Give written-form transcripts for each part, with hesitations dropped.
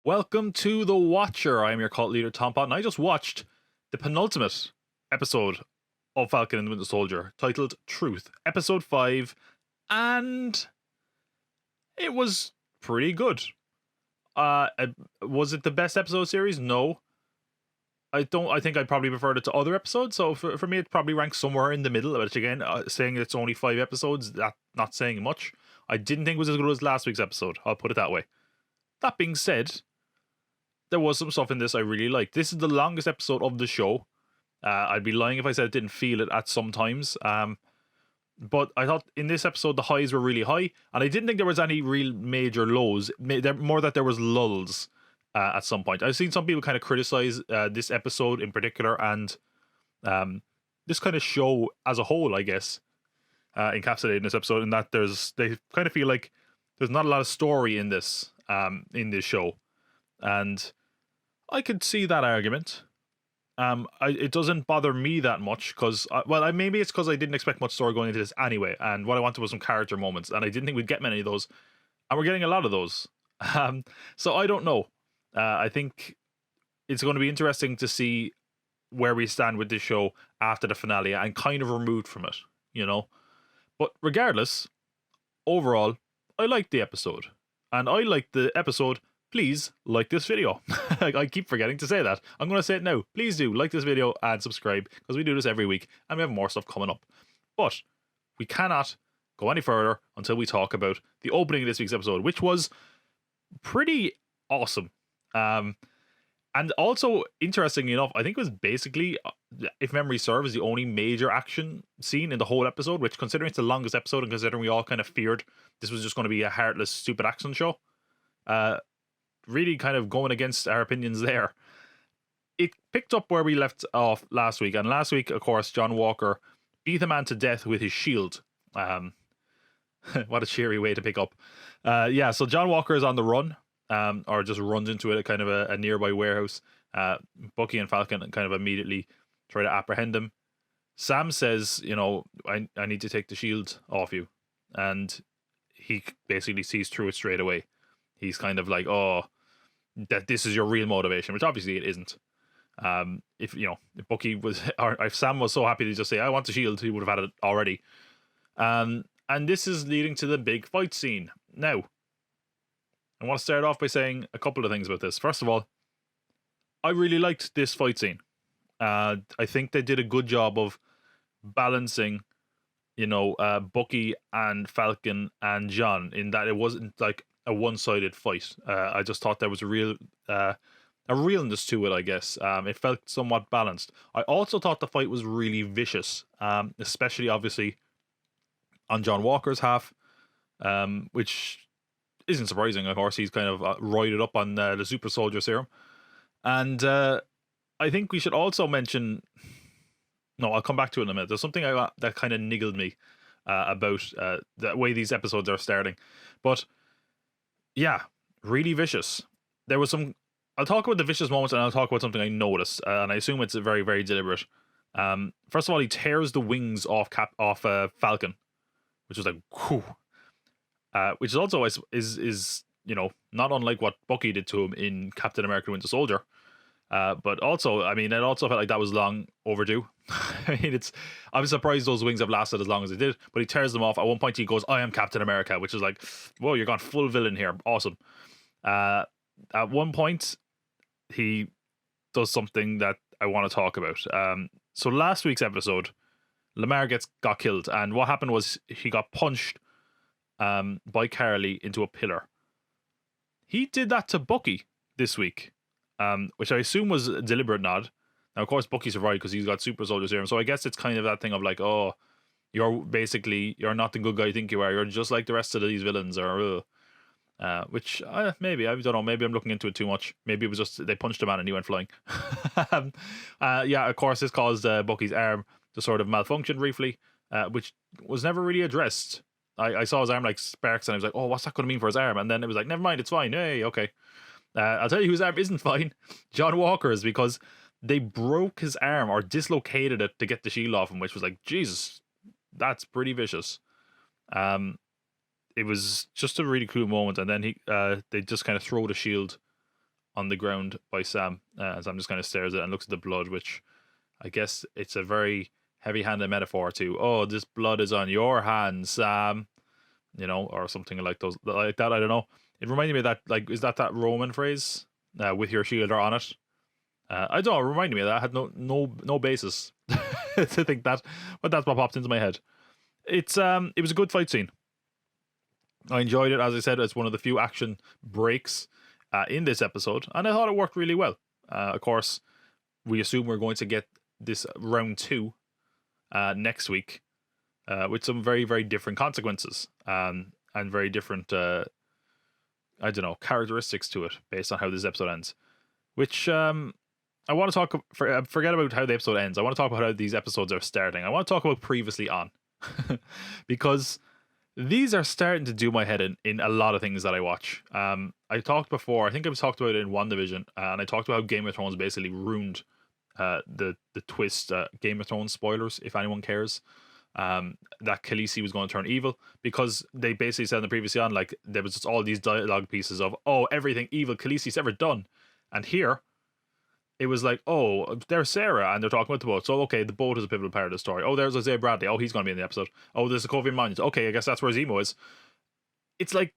Welcome to The Watcher. I'm your cult leader, Tom Pot, and I just watched the penultimate episode of Falcon and the Winter Soldier, titled Truth, episode 5, and it was pretty good. Was it the best episode series? No. I think I probably preferred it to other episodes, so for me it probably ranks somewhere in the middle, but again, saying it's only 5 episodes, that's not saying much. I didn't think it was as good as last week's episode, I'll put it that way. That being said, there was some stuff in this I really liked. This is the longest episode of the show. I'd be lying if I said I didn't feel it at some times. But I thought in this episode the highs were really high, and I didn't think there was any real major lows. More that there was lulls at some point. I've seen some people kind of criticize this episode in particular, and this kind of show as a whole, I guess, encapsulated in this episode, in that they kind of feel like there's not a lot of story in this show. And I could see that argument. It doesn't bother me that much because, maybe it's because I didn't expect much story going into this anyway, and what I wanted was some character moments, and I didn't think we'd get many of those, and we're getting a lot of those. So I don't know. I think it's going to be interesting to see where we stand with this show after the finale and kind of removed from it, you know. But regardless, overall, I liked the episode, and I liked the episode. Please like this video. I keep forgetting to say that. I'm going to say it now. Please do like this video and subscribe, because we do this every week and we have more stuff coming up. But we cannot go any further until we talk about the opening of this week's episode, which was pretty awesome. And also, interestingly enough, I think it was basically, if memory serves, the only major action scene in the whole episode, which, considering it's the longest episode and considering we all kind of feared this was just going to be a heartless, stupid action show, really kind of going against our opinions there. It picked up where we left off last week, and last week, of course, John Walker beat a man to death with his shield. What a cheery way to pick up. So John Walker is on the run, or just runs into it at kind of a nearby warehouse. Bucky and Falcon kind of immediately try to apprehend him. Sam says, I need to take the shield off you, and he basically sees through it straight away. He's kind of like, oh, that this is your real motivation, which obviously it isn't. If Bucky was, or if Sam was so happy to just say, I want the shield, he would have had it already. And this is leading to the big fight scene. Now, I want to start off by saying a couple of things about this. First of all, I really liked this fight scene. I think they did a good job of balancing, Bucky and Falcon and John, in that it wasn't like a one-sided fight. I just thought there was a realness to it, I guess. It felt somewhat balanced. I also thought the fight was really vicious, especially obviously on John Walker's half, which isn't surprising. Of course, he's kind of roided up on the super soldier serum. And I think we should also mention, no, I'll come back to it in a minute. There's something that kind of niggled me about the way these episodes are starting. But yeah, really vicious. There was some. I'll talk about the vicious moments, and I'll talk about something I noticed, and I assume it's very, very deliberate. First of all, he tears the wings off Falcon, which was like, whew. Which is also is not unlike what Bucky did to him in Captain America: Winter Soldier. But also, I mean, it also felt like that was long overdue. I mean, I'm surprised those wings have lasted as long as they did, but he tears them off. At one point he goes, I am Captain America, which is like, whoa, you're gone full villain here. Awesome. At one point he does something that I want to talk about. So last week's episode, Lamar got killed, and what happened was he got punched by Carly into a pillar. He did that to Bucky this week, which I assume was a deliberate nod. Now, of course, Bucky survived because he's got super soldier serum, so I guess it's kind of that thing of like, oh, you're not the good guy you think you are. You're just like the rest of these villains, or which maybe, I don't know. Maybe I'm looking into it too much. Maybe it was just they punched a man and he went flying. Of course, this caused Bucky's arm to sort of malfunction briefly, which was never really addressed. I saw his arm like sparks, and I was like, oh, what's that going to mean for his arm? And then it was like, never mind, it's fine. Hey, okay. I'll tell you whose arm isn't fine. John Walker's, because they broke his arm or dislocated it to get the shield off him, which was like, Jesus, that's pretty vicious. It was just a really cool moment, and then they just kind of throw the shield on the ground by Sam, as I'm just kind of stares at it and looks at the blood, which I guess it's a very heavy-handed metaphor to, oh, this blood is on your hands, Sam, or something like that. I don't know. It reminded me of that, like, is that Roman phrase? With your shield or on it. I don't know. It reminded me of that. I had no basis to think that, but that's what popped into my head. It was a good fight scene. I enjoyed it. As I said, it's one of the few action breaks in this episode, and I thought it worked really well. Of course, we assume we're going to get this round 2 next week with some very, very different consequences and very different, characteristics to it based on how this episode ends. Which I want to talk. Forget about how the episode ends. I want to talk about how these episodes are starting. I want to talk about previously on, because these are starting to do my head in a lot of things that I watch. I talked before, I think I was talked about it in WandaVision, and I talked about how Game of Thrones basically ruined the twist. Game of Thrones spoilers, if anyone cares. That Khaleesi was going to turn evil, because they basically said in the previously on, like, there was just all these dialogue pieces of, oh, everything evil Khaleesi's ever done. And here, it was like, oh, there's Sarah, and they're talking about the boat. So, okay, the boat is a pivotal part of the story. Oh, there's Isaiah Bradley. Oh, he's going to be in the episode. Oh, there's the Kovian Monument. Okay, I guess that's where Zemo is. It's like,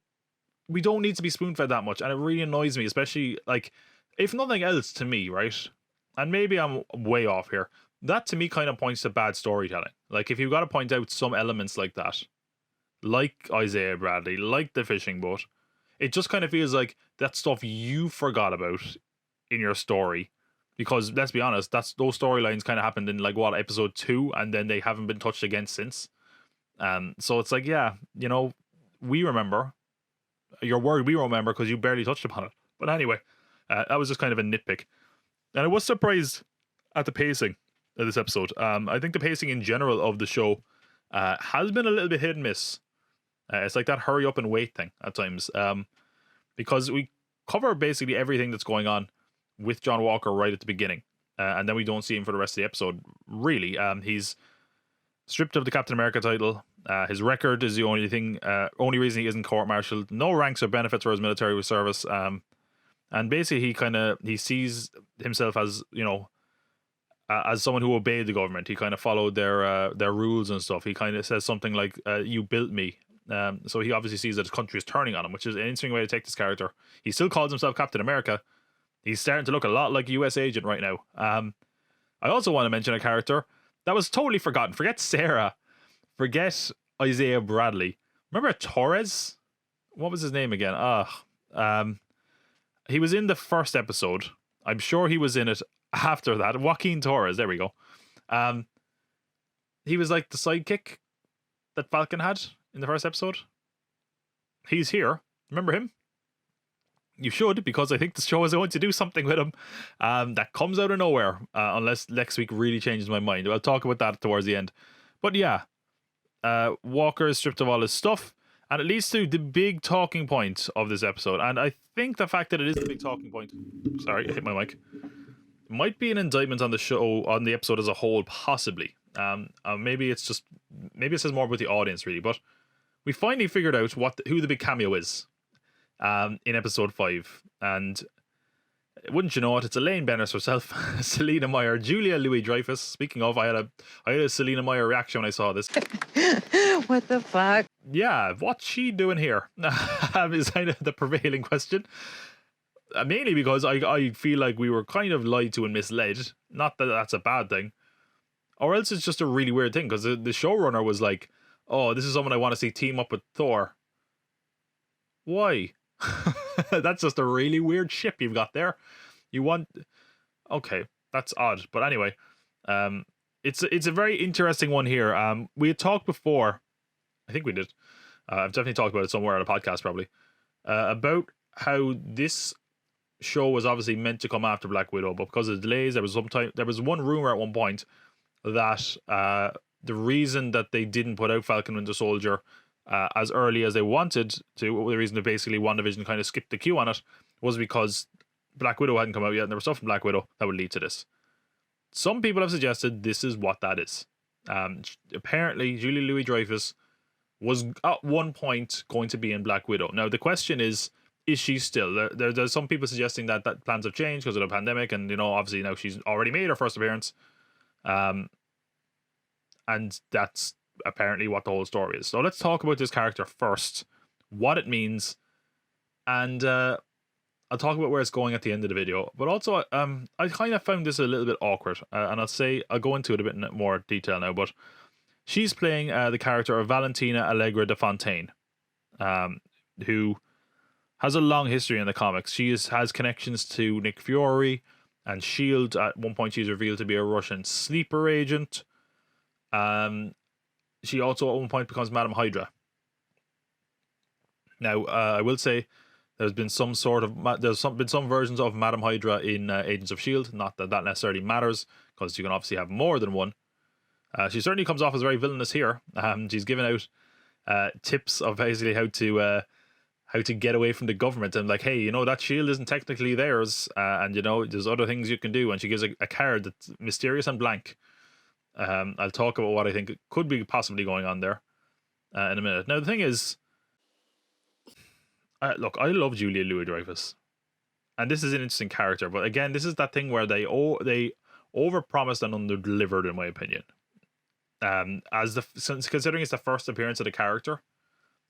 we don't need to be spoon-fed that much, and it really annoys me, especially, like, if nothing else, to me, right? And maybe I'm way off here. That, to me, kind of points to bad storytelling. Like, if you've got to point out some elements like that, like Isaiah Bradley, like the fishing boat, it just kind of feels like that's stuff you forgot about in your story. Because, let's be honest, those storylines kind of happened in, like, episode 2, and then they haven't been touched again since. So it's like, yeah, we remember. Your word, we remember, because you barely touched upon it. But anyway, that was just kind of a nitpick. And I was surprised at the pacing of this episode. I think the pacing in general of the show has been a little bit hit and miss. It's like that hurry up and wait thing at times. Because we cover basically everything that's going on with John Walker right at the beginning. And then we don't see him for the rest of the episode, really. He's stripped of the Captain America title. His record is the only reason he isn't court-martialed. No ranks or benefits for his military service. And basically he sees himself as, as someone who obeyed the government. He kind of followed their rules and stuff. He kind of says something like, you built me. So he obviously sees that his country is turning on him, which is an interesting way to take this character. He still calls himself Captain America. He's starting to look a lot like a US agent right now. I also want to mention a character that was totally forgotten. Forget Sarah. Forget Isaiah Bradley. Remember Torres? What was his name again? He was in the first episode. I'm sure he was in it after that. Joaquin Torres. There we go. He was like the sidekick that Falcon had in the first episode. He's here. Remember him? You should, because I think the show is going to do something with him that comes out of nowhere, unless next week really changes my mind. I'll talk about that towards the end. But yeah, Walker is stripped of all his stuff, and it leads to the big talking point of this episode. And I think the fact that it is the big talking point, sorry, I hit my mic, might be an indictment on the show, on the episode as a whole, possibly. Maybe it says more about the audience, really. But we finally figured out who the Big Cameo is. In episode 5, and wouldn't you know it, it's Elaine Bennis herself, Selena Meyer, Julia Louis-Dreyfus. Speaking of, I had a Selena Meyer reaction when I saw this. What the fuck? Yeah, what's she doing here? Is kind of the prevailing question. Mainly because I feel like we were kind of lied to and misled. Not that that's a bad thing, or else it's just a really weird thing, because the showrunner was like, "Oh, this is someone I want to see team up with Thor." Why? That's just a really weird ship you've got there. Okay, that's odd. But anyway, it's a very interesting one here. We had talked before, I think we did. I've definitely talked about it somewhere on a podcast probably, about how this show was obviously meant to come after Black Widow, but because of the delays, there was one rumor at one point that the reason that they didn't put out Falcon Winter Soldier as early as they wanted to, the reason that basically WandaVision kind of skipped the queue on it, was because Black Widow hadn't come out yet, and there was stuff from Black Widow that would lead to this. Some people have suggested this is what that is. Apparently, Julia Louis-Dreyfus was at one point going to be in Black Widow. Now, the question is is she still? There's some people suggesting that plans have changed because of the pandemic, and obviously now she's already made her first appearance, and that's apparently what the whole story is. So let's talk about this character first, what it means, and I'll talk about where it's going at the end of the video. But also, I kind of found this a little bit awkward, and I'll go into it a bit more detail now. But she's playing the character of Valentina Allegra de Fontaine, who has a long history in the comics. She has connections to Nick Fury and S.H.I.E.L.D. At one point, she's revealed to be a Russian sleeper agent. She also at one point becomes Madam Hydra. Now, I will say there's been some versions of Madam Hydra in Agents of S.H.I.E.L.D. Not that necessarily matters, because you can obviously have more than one. She certainly comes off as very villainous here. She's given out tips of basically how to get away from the government, and like, hey, that shield isn't technically theirs, and there's other things you can do. And she gives a card that's mysterious and blank. I'll talk about what I think could be possibly going on there in a minute. Now the thing is, look, I love Julia Louis-Dreyfus, and this is an interesting character. But again, this is that thing where they overpromised and underdelivered, in my opinion. Considering it's the first appearance of the character,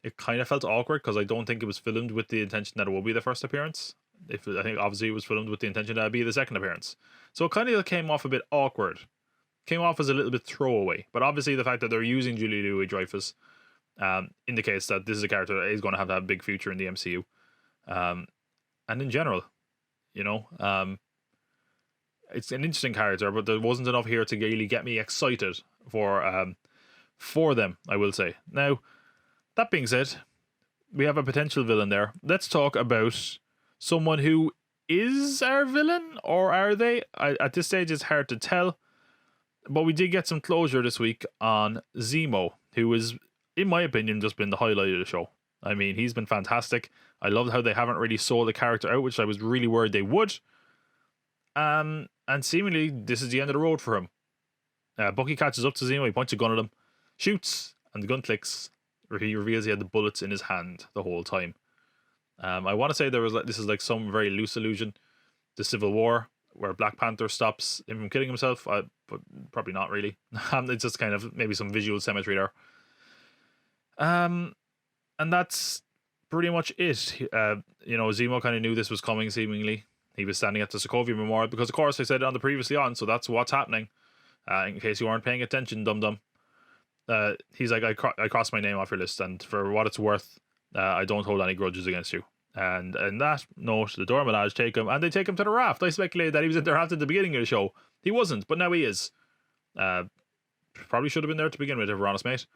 it kind of felt awkward because I don't think it was filmed with the intention that it will be the first appearance. I think obviously it was filmed with the intention that it would be the second appearance. So it kind of came off a bit awkward. Came off as a little bit throwaway. But obviously the fact that they're using Julie Louis-Dreyfus indicates that this is a character that is going to have a big future in the MCU. And in general, it's an interesting character, but there wasn't enough here to really get me excited for them, I will say. Now, that being said, we have a potential villain there. Let's talk about someone who is our villain, or are they? At this stage, it's hard to tell. But we did get some closure this week on Zemo, who is, in my opinion, just been the highlight of the show. I mean, he's been fantastic. I love how they haven't really sold the character out, which I was really worried they would. And seemingly, this is the end of the road for him. Bucky catches up to Zemo, he points a gun at him, shoots, and the gun clicks. He reveals he had the bullets in his hand the whole time. I want to say this is like some very loose allusion to Civil War, where Black Panther stops him from killing himself, but probably not really. It's just kind of maybe some visual symmetry there. And that's pretty much it. Zemo kind of knew this was coming, seemingly. He was standing at the Sokovia Memorial, because of course I said it on the previously on, so that's what's happening. In case you weren't paying attention, dum-dum. He's like, I crossed my name off your list, and for what it's worth, I don't hold any grudges against you. And in that note, the Dormelage take him, and they take him to the raft. I speculated that he was in the raft at the beginning of the show. He wasn't, but now he is. Probably should have been there to begin with, if we're honest, mate.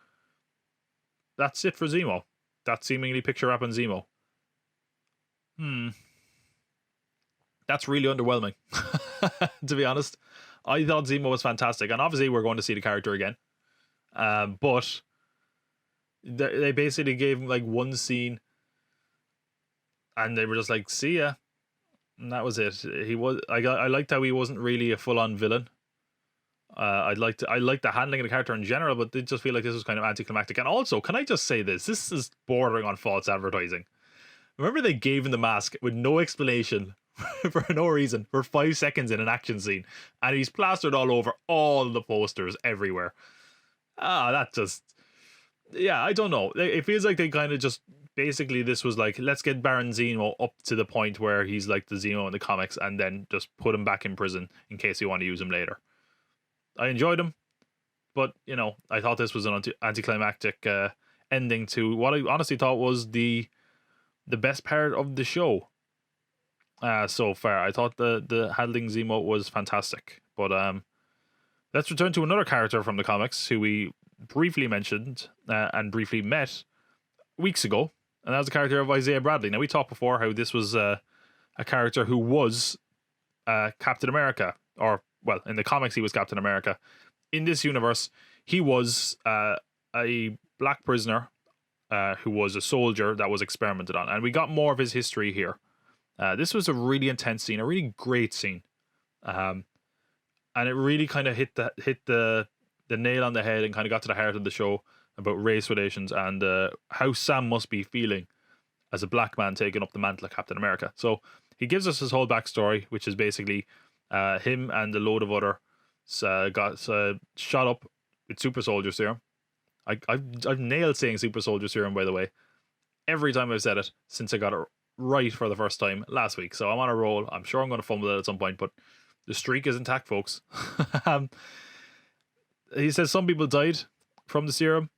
That's it for Zemo. That's seemingly picture wrapping Zemo. That's really underwhelming, to be honest. I thought Zemo was fantastic, and obviously we're going to see the character again. But they basically gave him like one scene, and they were just like, "See ya," and that was it. I liked how he wasn't really a full-on villain. I liked the handling of the character in general, but they just feel like this was kind of anticlimactic. And also, can I just say this? This is bordering on false advertising. Remember, they gave him the mask with no explanation, for no reason, for 5 seconds in an action scene, and he's plastered all over all the posters everywhere. I don't know. It feels like they kind of just basically, this was like, let's get Baron Zemo up to the point where he's like the Zemo in the comics, and then just put him back in prison in case you want to use him later. I enjoyed him, but I thought this was an anticlimactic ending to what I honestly thought was the best part of the show so far. I thought the handling Zemo was fantastic. But let's return to another character from the comics who we briefly mentioned and briefly met weeks ago, and that was the character of Isaiah Bradley. Now, we talked before how this was a character who was Captain America, or, well, in the comics he was Captain America. In this universe, he was a black prisoner who was a soldier that was experimented on, and we got more of his history here. This was a really intense scene, a really great scene, and it really kind of hit the nail on the head and kind of got to the heart of the show about race relations and how Sam must be feeling as a black man taking up the mantle of Captain America. So he gives us his whole backstory, which is basically him and a load of other got shot up with super soldier serum. I've nailed saying super soldier serum, by the way, every time I've said it since I got it right for the first time last week. So I'm on a roll. I'm sure I'm going to fumble it at some point, but the streak is intact, folks. He says some people died from the serum,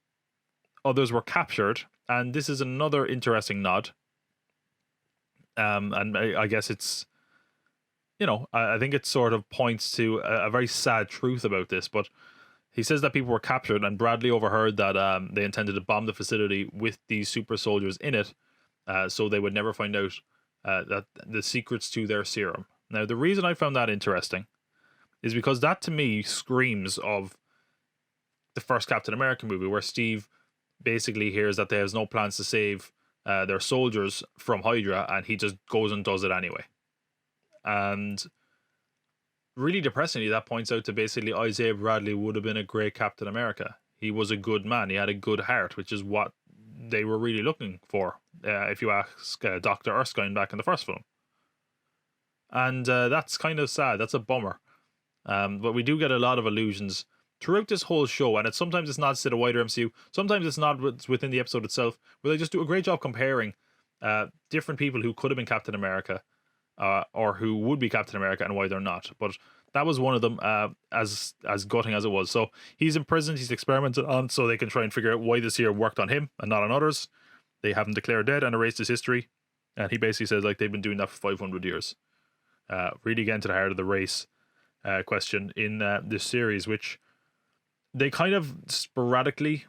others were captured, and this is another interesting nod. And I guess it's, I think it sort of points to a very sad truth about this, but he says that people were captured, and Bradley overheard that they intended to bomb the facility with these super soldiers in it, so they would never find out that the secrets to their serum. Now, the reason I found that interesting is because that, to me, screams of the first Captain America movie, where Steve basically hears that there's no plans to save their soldiers from Hydra, and he just goes and does it anyway. And really depressingly, that points out to basically Isaiah Bradley would have been a great Captain America. He was a good man. He had a good heart, which is what they were really looking for, if you ask Dr. Erskine back in the first film. And that's kind of sad. That's a bummer. But we do get a lot of allusions throughout this whole show, and sometimes it's not to the wider MCU, sometimes it's not within the episode itself, where they just do a great job comparing different people who could have been Captain America, or who would be Captain America, and why they're not. But that was one of them, as gutting as it was. So he's imprisoned, he's experimented on, so they can try and figure out why this year worked on him and not on others. They have him declared dead and erased his history, and he basically says like they've been doing that for 500 years. Really getting to the heart of the race question in this series, which they kind of sporadically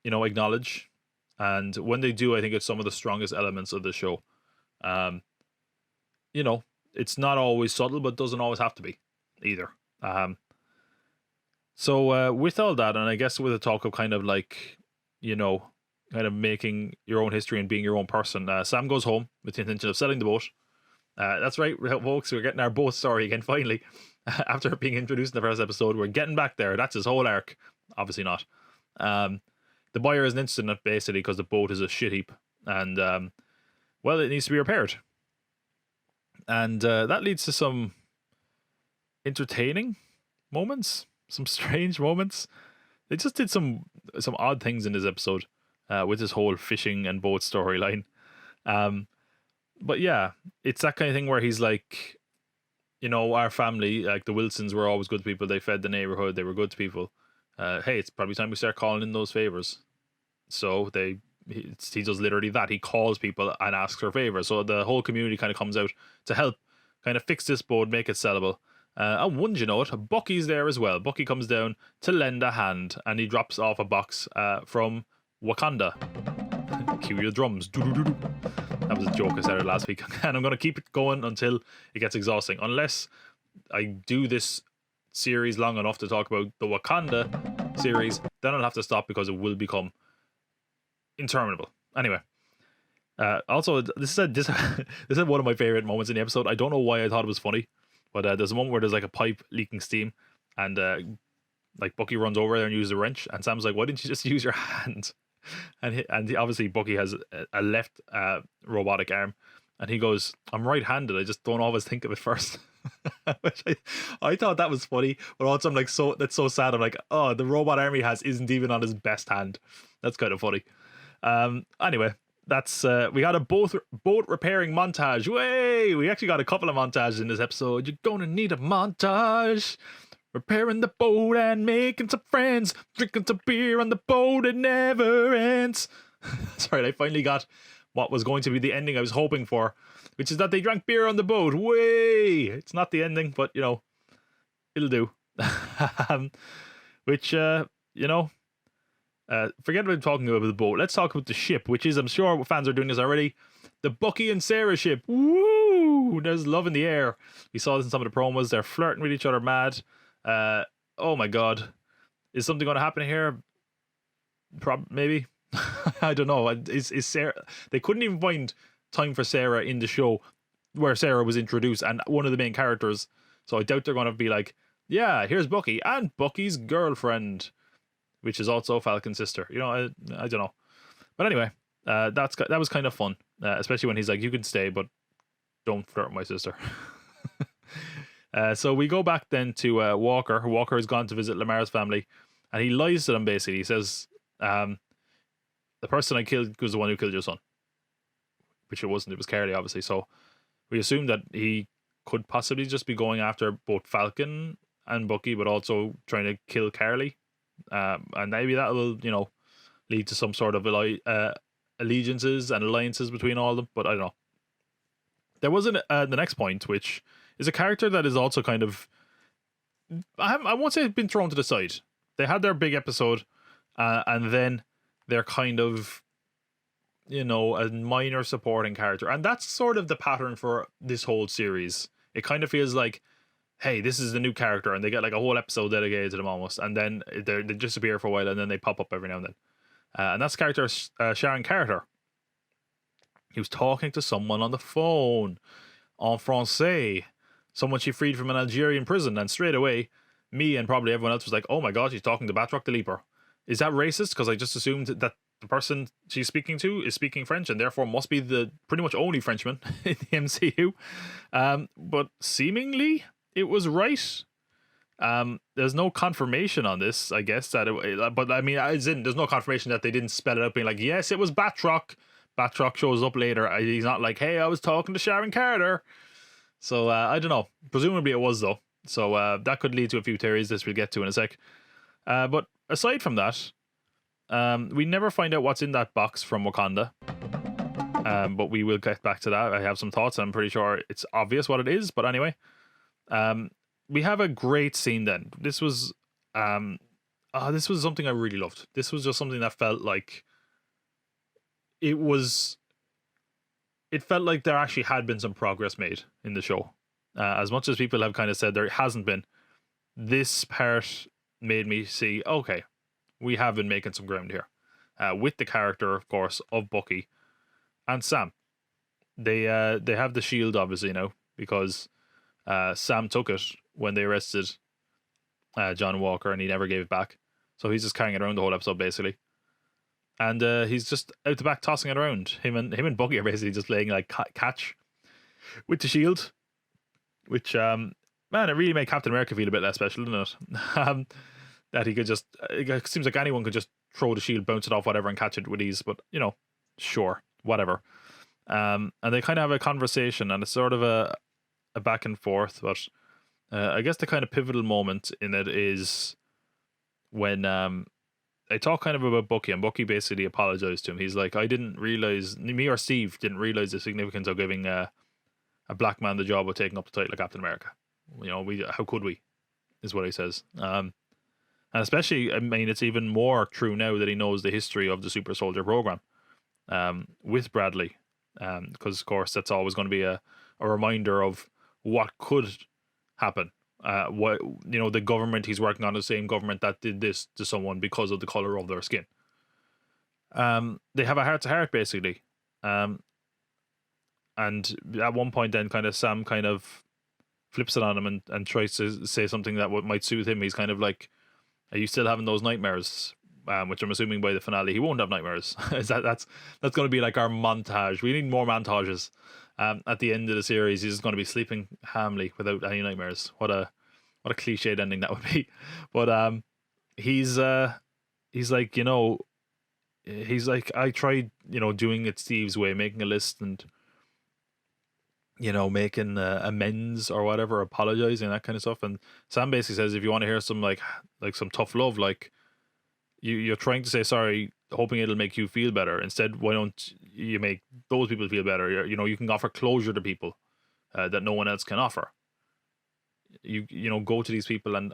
acknowledge, and when they do, I think it's some of the strongest elements of the show. It's not always subtle, but doesn't always have to be either. So with all that, and I guess with the talk of kind of like, kind of making your own history and being your own person, Sam goes home with the intention of selling the boat. That's right, folks, we're getting our boat story again, finally. After being introduced in the first episode, we're getting back there. That's his whole arc. Obviously not. The buyer isn't interested in it, basically, because the boat is a shit heap. And, it needs to be repaired. And that leads to some entertaining moments, some strange moments. They just did some odd things in this episode with this whole fishing and boat storyline. But yeah, it's that kind of thing where he's like, our family, like the Wilsons, were always good people. They fed the neighborhood. They were good to people. Hey, it's probably time we start calling in those favors. So he does literally that. He calls people and asks for favors. So the whole community kind of comes out to help kind of fix this boat, make it sellable. And wouldn't you know it, Bucky's there as well. Bucky comes down to lend a hand, and he drops off a box from Wakanda. Cue your drums. Doo-doo-doo-doo. That was a joke I said it last week, and I'm going to keep it going until it gets exhausting. Unless I do this series long enough to talk about the Wakanda series, then I'll have to stop because it will become interminable. Anyway, also this is one of my favorite moments in the episode. I don't know why I thought it was funny, but there's a moment where there's like a pipe leaking steam, and like Bucky runs over there and uses a wrench, and Sam's like, "Why didn't you just use your hand?" And obviously Bucky has a left robotic arm, and he goes, "I'm right-handed. I just don't always think of it first." Which I thought that was funny, but also I'm like, that's so sad. I'm like, oh, the robot arm he has isn't even on his best hand. That's kind of funny. Anyway, that's we got a boat repairing montage. Way, we actually got a couple of montages in this episode. You're gonna need a montage. Repairing the boat and making some friends, drinking some beer on the boat, it never ends. Sorry, I finally got what was going to be the ending I was hoping for, which is that they drank beer on the boat. Way! It's not the ending, but it'll do. Which forget about talking about the boat. Let's talk about the ship, which is, I'm sure fans are doing this already, the Bucky and Sarah ship. Woo! There's love in the air. We saw this in some of the promos. They're flirting with each other mad. Oh my god, is something going to happen here? Maybe. I don't know. Is Sarah? They couldn't even find time for Sarah in the show where Sarah was introduced and one of the main characters. So I doubt they're going to be like, yeah, here's Bucky and Bucky's girlfriend, which is also Falcon's sister. I don't know. But anyway, That was kind of fun, especially when he's like, "You can stay, but don't flirt with my sister." So we go back then to Walker. Walker has gone to visit Lamar's family, and he lies to them basically. He says, "The person I killed was the one who killed your son," which it wasn't. It was Carly, obviously. So we assume that he could possibly just be going after both Falcon and Bucky, but also trying to kill Carly. And maybe that will, lead to some sort of allegiances and alliances between all of them. But I don't know. There was the next point, which is a character that is also kind of, I won't say been thrown to the side. They had their big episode, and then they're kind of, a minor supporting character. And that's sort of the pattern for this whole series. It kind of feels like, hey, this is the new character, and they get like a whole episode dedicated to them almost, and then they disappear for a while, and then they pop up every now and then. And that's character Sharon Carter. He was talking to someone on the phone, en français, someone she freed from an Algerian prison, and straight away, me and probably everyone else was like, oh my god, she's talking to Batroc the Leaper. Is that racist? Because I just assumed that the person she's speaking to is speaking French, and therefore must be the pretty much only Frenchman in the MCU. But seemingly, it was right. There's no confirmation on this, I guess, but I mean, as in, there's no confirmation that they didn't spell it out being like, yes, it was Batroc. Batroc shows up later. He's not like, hey, I was talking to Sharon Carter. So I don't know. Presumably it was, though. So that could lead to a few theories this we'll get to in a sec. But aside from that, we never find out what's in that box from Wakanda. But we will get back to that. I have some thoughts. I'm pretty sure it's obvious what it is. But anyway, we have a great scene then. This was something I really loved. This was just something that felt like it felt like there actually had been some progress made in the show. As much as people have kind of said there hasn't been, this part made me see, okay, we have been making some ground here. With the character, of course, of Bucky and Sam. They have the shield, obviously, now, because Sam took it when they arrested John Walker, and he never gave it back. So he's just carrying it around the whole episode, basically. And he's just out the back tossing it around. Him and Bucky are basically just playing like catch with the shield, which man, it really made Captain America feel a bit less special, didn't it? That he could just, it seems like anyone could just throw the shield, bounce it off, whatever, and catch it with ease. But sure, whatever. And they kind of have a conversation, and it's sort of a back and forth. But I guess the kind of pivotal moment in it is when they talk kind of about Bucky, and Bucky basically apologized to him. He's like, I didn't realize, me or Steve didn't realize the significance of giving a black man the job of taking up the title of Captain America. How could we? Is what he says. And especially, I mean, it's even more true now that he knows the history of the Super Soldier program with Bradley, because of course that's always going to be a reminder of what could happen. The government he's working on, the same government that did this to someone because of the color of their skin. They have a heart-to-heart basically, and at one point then kind of Sam kind of flips it on him and tries to say something that might soothe him. He's kind of like, are you still having those nightmares? Which I'm assuming by the finale he won't have nightmares. That's going to be like our montage. We need more montages. At the end of the series, he's just going to be sleeping calmly without any nightmares. What a cliched ending that would be. But he's like, I tried, doing it Steve's way, making a list and making amends or whatever, apologizing, that kind of stuff. And Sam basically says, if you want to hear some like some tough love, like you're trying to say sorry, hoping it'll make you feel better. Instead, why don't you make those people feel better? You can offer closure to people that no one else can offer. You go to these people and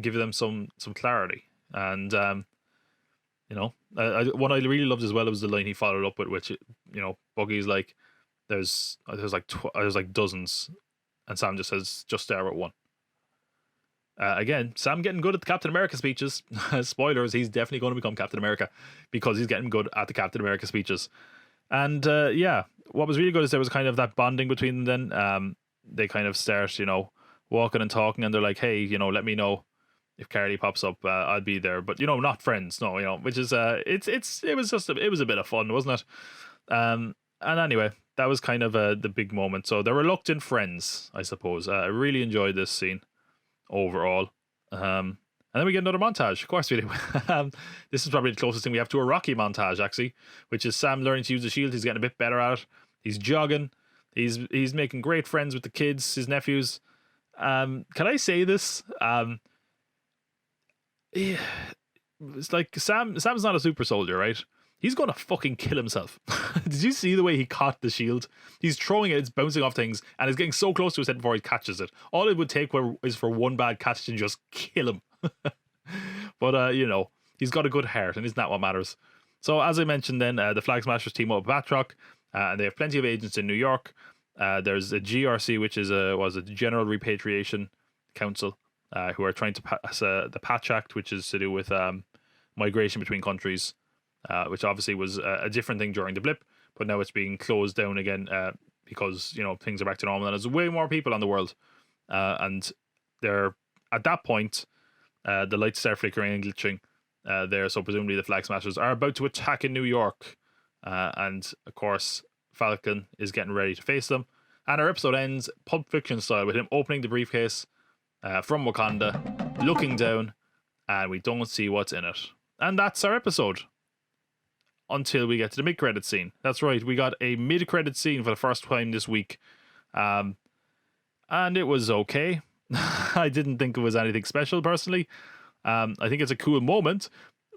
give them some clarity. And what I really loved as well was the line he followed up with, which Buggy's like, there's like dozens, and Sam just says, just stare at one. Again, Sam getting good at the Captain America speeches. Spoilers, he's definitely going to become Captain America because he's getting good at the Captain America speeches. And what was really good is there was kind of that bonding between them then. They kind of start, walking and talking, and they're like, hey, let me know if Carly pops up, I'll be there. But not friends. No, which is it was a bit of fun, wasn't it? And anyway, that was kind of the big moment. So the reluctant friends, I suppose. I really enjoyed this scene overall. And then we get another montage. Of course we do. This is probably the closest thing we have to a Rocky montage, actually, which is Sam learning to use the shield. He's getting a bit better at it. He's jogging. He's making great friends with the kids, his nephews. Can I say this? It's like Sam's not a super soldier, right? He's gonna fucking kill himself. Did you see the way he caught the shield? He's throwing it, it's bouncing off things, and it's getting so close to his head before he catches it. All it would take is for one bad catch to just kill him. But he's got a good heart, and isn't that what matters? So as I mentioned, then the Flag Smashers team up with Batroc, and they have plenty of agents in New York. There's a GRC, which is a General Repatriation Council, who are trying to pass the Patch Act, which is to do with migration between countries. Which obviously was a different thing during the blip, but now it's being closed down again because things are back to normal and there's way more people on the world, and they're at that point the lights start flickering and glitching there, so presumably the Flag Smashers are about to attack in New York, and of course Falcon is getting ready to face them, and our episode ends Pulp Fiction style with him opening the briefcase from Wakanda, looking down, and we don't see what's in it, and that's our episode. Until we get to the mid-credit scene. That's right, we got a mid-credit scene for the first time this week. And it was okay. I didn't think it was anything special, personally. I think it's a cool moment,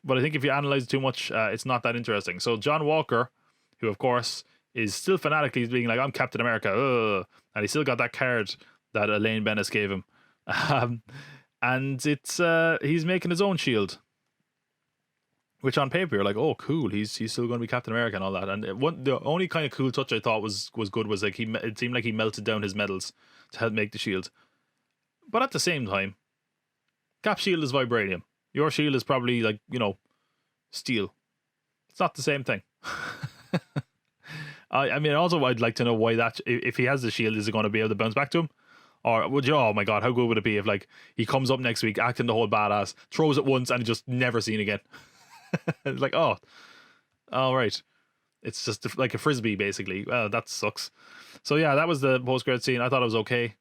but I think if you analyze it too much, it's not that interesting. So John Walker, who of course is still fanatically being like, I'm Captain America, and he still got that card that Elaine Bennis gave him. And it's he's making his own shield. Which on paper you're like, oh, cool, he's still going to be Captain America and all that. And the only kind of cool touch I thought was good was like it seemed like he melted down his metals to help make the shield. But at the same time, Cap's shield is vibranium. Your shield is probably like steel. It's not the same thing. I mean, also I'd like to know why that if he has the shield, is it going to be able to bounce back to him? Or would you? Oh my god, how good would it be if like he comes up next week acting the whole badass, throws it once, and just never seen again. It's like, oh, all right. It's just like a frisbee, basically. Well, that sucks. So yeah, that was the post-credit scene. I thought it was okay.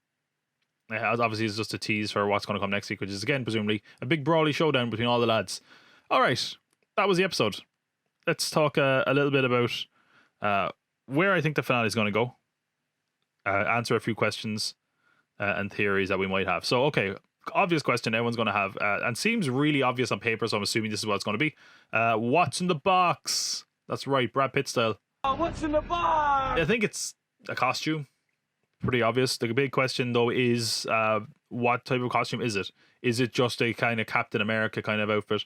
Obviously, it's just a tease for what's going to come next week, which is again presumably a big brawly showdown between all the lads. All right, that was the episode. Let's talk a little bit about where I think the finale is going to go. Answer a few questions and theories that we might have. So, okay. Obvious question everyone's going to have, and seems really obvious on paper, so I'm assuming this is what it's going to be. What's in the box? That's right, Brad Pitt style. What's in the box? I think it's a costume. Pretty obvious. The big question, though, is what type of costume is it? Is it just a kind of Captain America kind of outfit?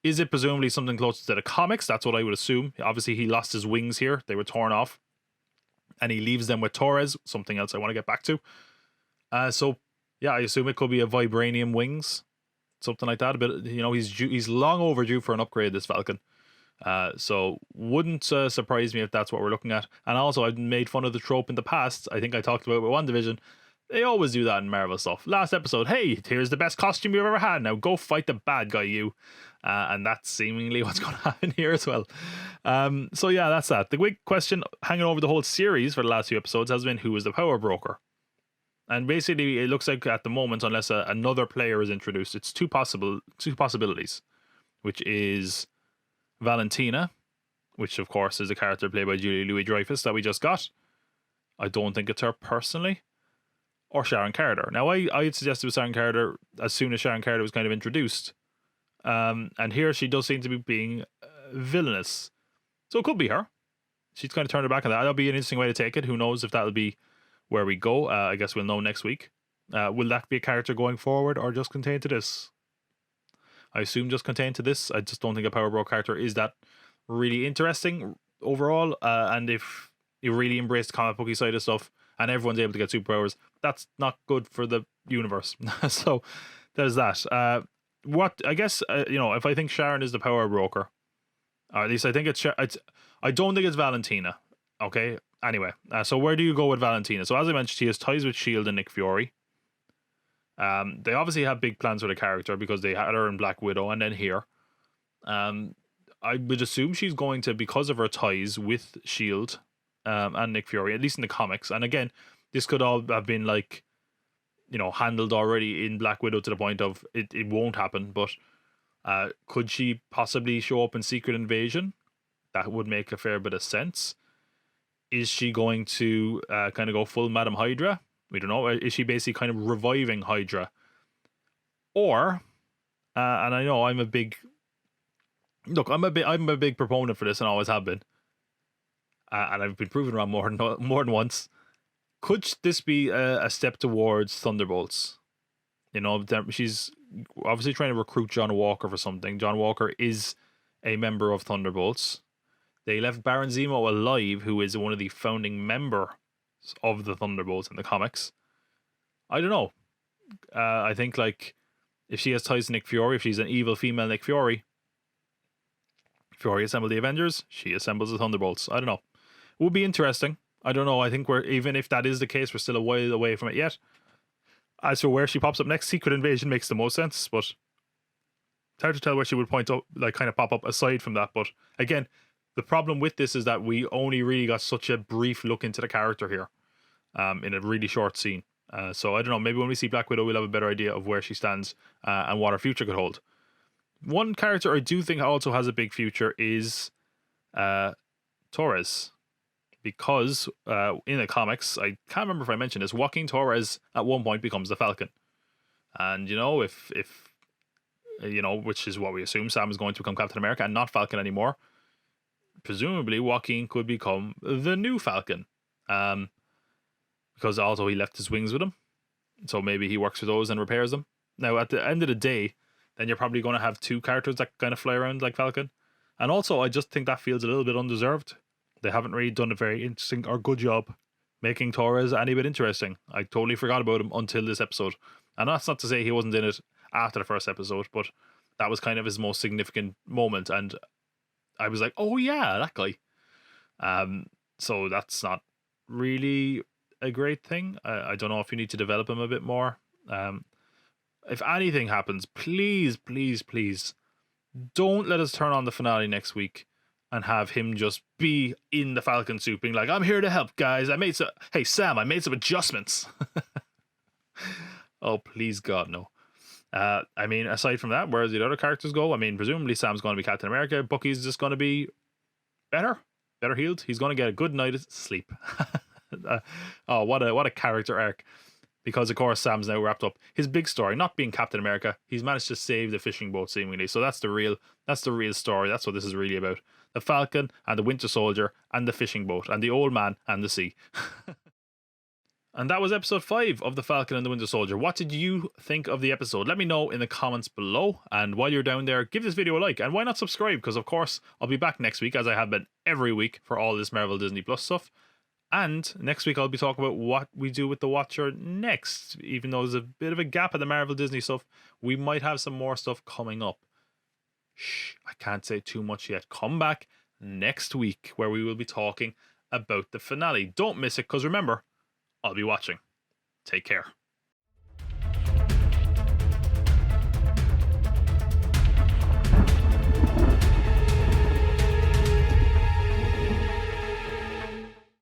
Is it presumably something closer to the comics? That's what I would assume. Obviously, he lost his wings here. They were torn off. And he leaves them with Torres, something else I want to get back to. So yeah, I assume it could be a vibranium wings, something like that. A bit, he's long overdue for an upgrade, this Falcon. So wouldn't surprise me if that's what we're looking at. And also, I've made fun of the trope in the past. I think I talked about it with WandaVision. They always do that in Marvel stuff. Last episode, hey, here's the best costume you've ever had. Now go fight the bad guy, you. And that's seemingly what's going to happen here as well. So yeah, that's that. The big question hanging over the whole series for the last few episodes has been, who is the power broker? And basically, it looks like at the moment, unless another player is introduced, it's two possibilities, which is Valentina, which of course is a character played by Julia Louis-Dreyfus that we just got. I don't think it's her personally, or Sharon Carter. Now, I had suggested with Sharon Carter as soon as Sharon Carter was kind of introduced, and here she does seem to be being villainous, so it could be her. She's kind of turned her back on that. That'll be an interesting way to take it. Who knows if that'll be where we go. I guess we'll know next week. Will that be a character going forward or just contained to this? I assume just contained to this. I just don't think a Power Bro character is that really interesting overall. And if you really embrace the comic booky side of stuff and everyone's able to get superpowers, that's not good for the universe. So there's that. What I guess if I think Sharon is the power broker, or at least I think it's I don't think it's Valentina. Okay. Anyway, so where do you go with Valentina? So as I mentioned, she has ties with S.H.I.E.L.D. and Nick Fury. They obviously have big plans for the character because they had her in Black Widow and then here. I would assume she's going to, because of her ties with Shield and Nick Fury, at least in the comics. And again, this could all have been like, handled already in Black Widow to the point of it won't happen. But could she possibly show up in Secret Invasion? That would make a fair bit of sense. Is she going to kind of go full Madam Hydra? We don't know. Is she basically kind of reviving Hydra? Or, and I know I'm a big proponent for this and always have been, and I've been proven wrong more than once. Could this be a step towards Thunderbolts? She's obviously trying to recruit John Walker for something. John Walker is a member of Thunderbolts. They left Baron Zemo alive, who is one of the founding members of the Thunderbolts in the comics. I don't know. I think if she has ties to Nick Fury, if she's an evil female Nick Fury, Fury assembled the Avengers, she assembles the Thunderbolts. I don't know. It would be interesting. I don't know. I think even if that is the case, we're still a while away from it yet. As for where she pops up next, Secret Invasion makes the most sense, but it's hard to tell where she would point out, kind of pop up aside from that. But again, the problem with this is that we only really got such a brief look into the character here, in a really short scene. So I don't know. Maybe when we see Black Widow, we'll have a better idea of where she stands and what her future could hold. One character I do think also has a big future is Torres. Because in the comics, I can't remember if I mentioned this, Joaquin Torres at one point becomes the Falcon. And, if which is what we assume, Sam is going to become Captain America and not Falcon anymore. Presumably, Joaquin could become the new Falcon. Because also he left his wings with him. So maybe he works with those and repairs them. Now, at the end of the day, then you're probably going to have two characters that kind of fly around like Falcon. And also, I just think that feels a little bit undeserved. They haven't really done a very interesting or good job making Torres any bit interesting. I totally forgot about him until this episode. And that's not to say he wasn't in it after the first episode, but that was kind of his most significant moment. And I was like, oh yeah, that guy. So that's not really a great thing. I don't know if you need to develop him a bit more. If anything happens, please, please, please don't let us turn on the finale next week and have him just be in the Falcon suit being like, I'm here to help, guys. Hey, Sam, I made some adjustments. Oh, please, God, no. I mean, aside from that, where the other characters go, I mean, presumably Sam's going to be Captain America. Bucky's just going to be better healed. He's going to get a good night's sleep. Oh, what a character arc. Because, of course, Sam's now wrapped up his big story, not being Captain America. He's managed to save the fishing boat, seemingly. So that's the real story. That's what this is really about. The Falcon and the Winter Soldier and the fishing boat and the old man and the sea. And that was episode 5 of The Falcon and the Winter Soldier. What did you think of the episode? Let me know in the comments below. And while you're down there, give this video a like. And why not subscribe? Because, of course, I'll be back next week, as I have been every week, for all this Marvel Disney Plus stuff. And next week, I'll be talking about what we do with The Watcher next. Even though there's a bit of a gap in the Marvel Disney stuff, we might have some more stuff coming up. Shh, I can't say too much yet. Come back next week where we will be talking about the finale. Don't miss it, because remember, I'll be watching. Take care.